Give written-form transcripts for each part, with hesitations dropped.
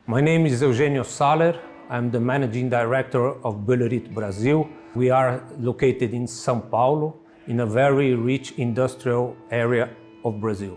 My name is Eugenio Saller. I'm the Managing Director of Boehlerit Brazil. We are located in São Paulo, in a very rich industrial area of Brazil.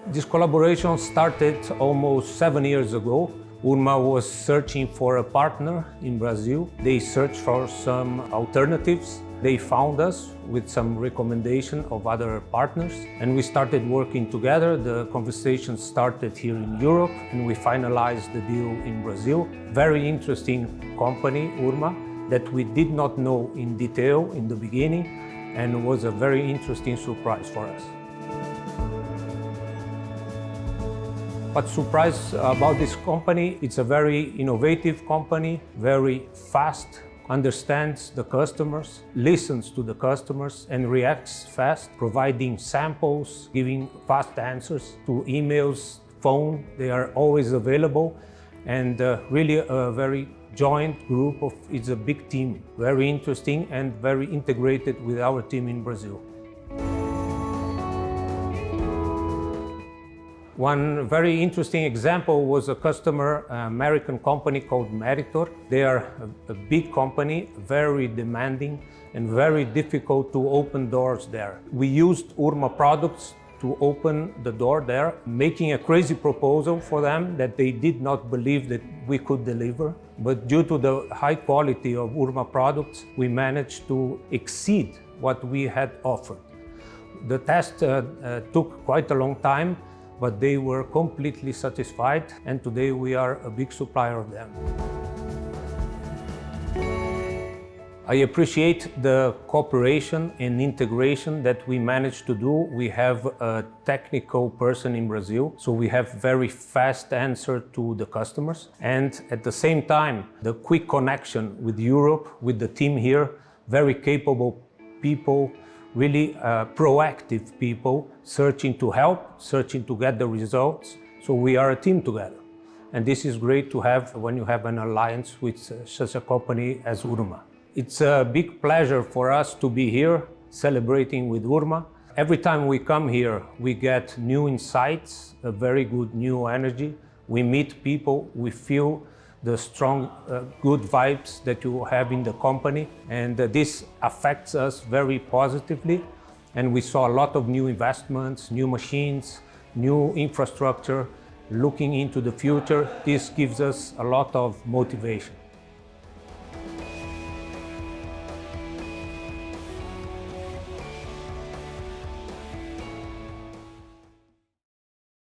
This collaboration started almost 7 years ago. URMA was searching for a partner in Brazil. They searched for some alternatives. They found us with some recommendation of other partners, and we started working together. The conversation started here in Europe, and we finalized the deal in Brazil. Very interesting company, URMA, that we did not know in detail in the beginning, and was a very interesting surprise for us. What's surprised about this company, it's a very innovative company, very fast, understands the customers, listens to the customers, and reacts fast, providing samples, giving fast answers to emails, phone. They are always available, and really a very joint group of, it's a big team, very interesting and very integrated with our team in Brazil. One very interesting example was a customer, an American company called Meritor. They are a big company, very demanding and very difficult to open doors there. We used URMA products to open the door there, making a crazy proposal for them that they did not believe that we could deliver. But due to the high quality of URMA products, we managed to exceed what we had offered. The test took quite a long time, but they were completely satisfied, and today we are a big supplier of them. I appreciate the cooperation and integration that we managed to do. We have a technical person in Brazil, so we have very fast answer to the customers. And at the same time, the quick connection with Europe, with the team here, very capable people, really proactive people, searching to help, searching to get the results. So we are a team together. And this is great to have when you have an alliance with such a company as URMA. It's a big pleasure for us to be here celebrating with URMA. Every time we come here, we get new insights, a very good new energy. We meet people, we feel the strong, good vibes that you have in the company, and this affects us very positively. And we saw a lot of new investments, new machines, new infrastructure, looking into the future. This gives us a lot of motivation.